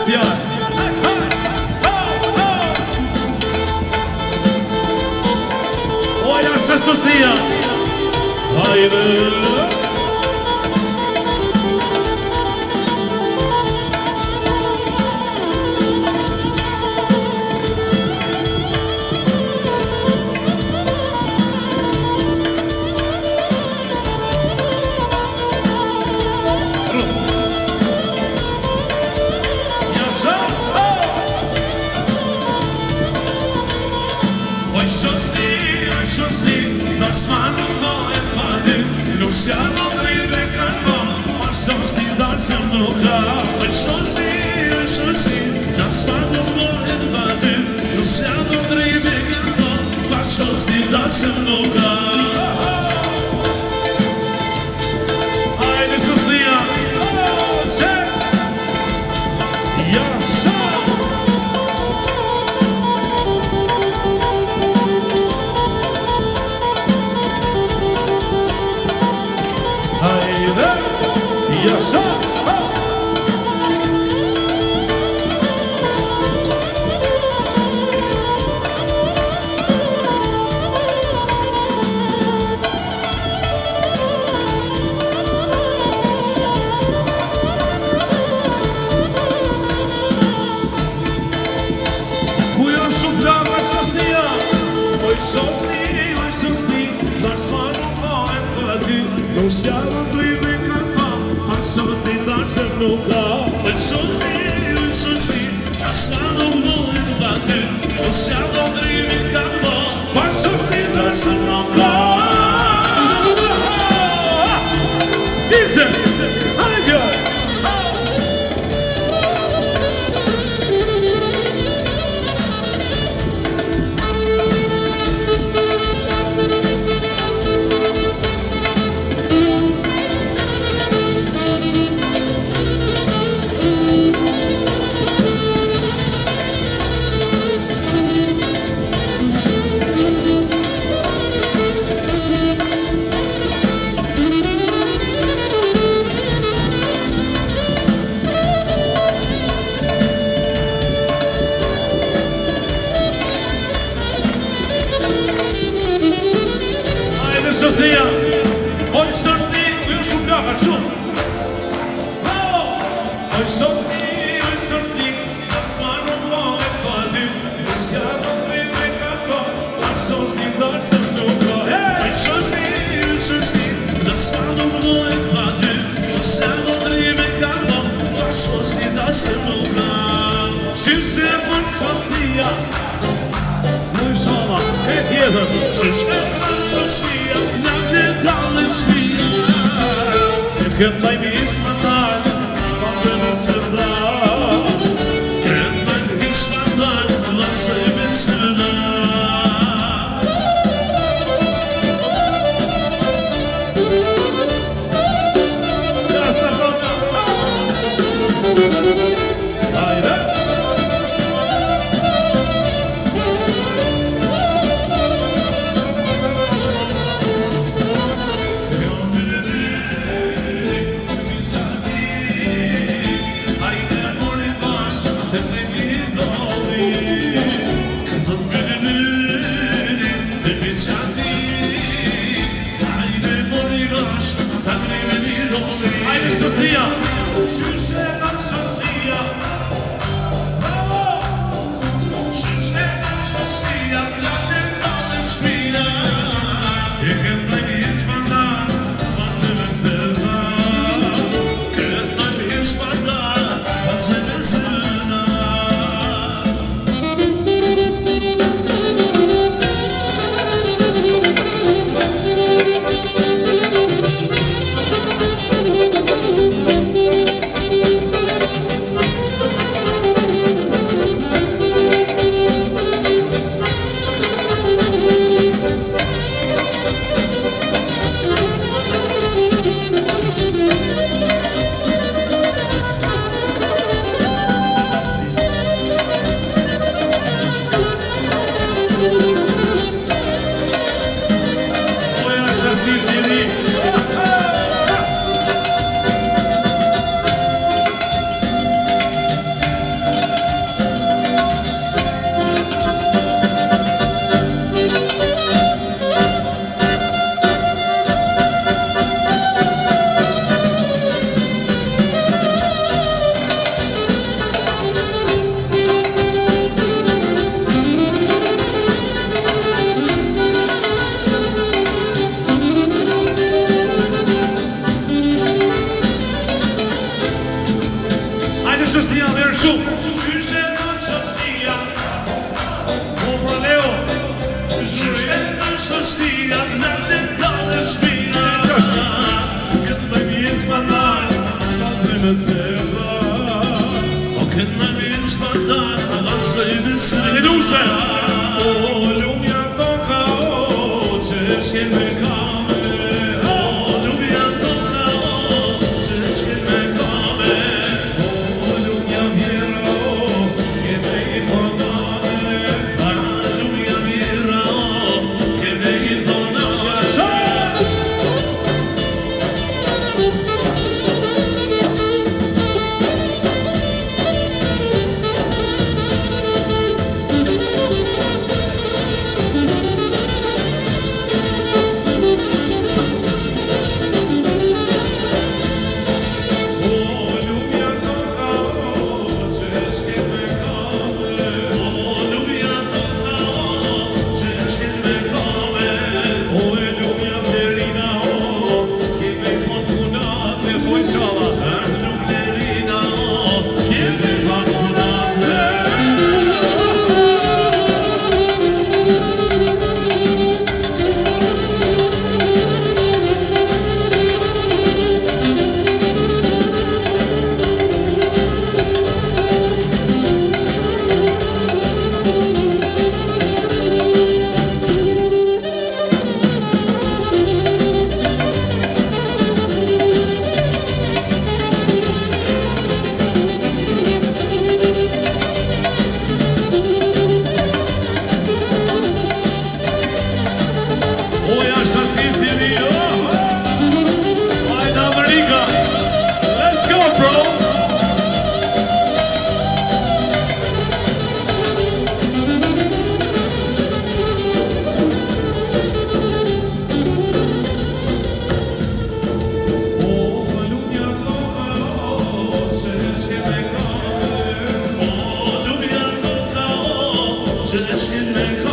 Sebastian. Olha essa Sofia. Luciano Rebecca, ma sono sti danzando qua. E sì, das fanno buone vade. Luciano Rebecca, ma sono sti danzando qua. Haydi Sofia, ses, yaşa. Yaşa! Kuja szukała szosnia, oj szosni, na słanu moje wady, Luciano Rebecca. Sosti danse nuka, sosti, cascano noi vate, possiamo rimicamo, ma sosti danse nuka. Dice, aia. Sosnia, oj Sosni, ju szukała czum. Oj Sosni, na słanu moje wady, Luciano Rebecca, ma Sosni danse nuka. Oj Sosni, na słanu moje wady, Luciano Rebecca, ma Sosni danse nuka. Size pan Sosnia, no i żona, jeden, Sosnia, na mnie dalej śpi. Chyba mi jest manal, może mi się da. Chyba mi jest manal, może mi się da. Ja zadana. Haydi. Shostia dhe erë shumë Qyshe në shostia O pra Leo Qyshe në shostia Në të kallë shpia Këtë me mjetë spandar Në të me seba O këtë me mjetë spandar Në të me seba Në duse O lumja toka O që shke me kame O lumja toka O që shke me kame O lumja mjera O keme i fonane O lumja mjera O keme i fonane Just in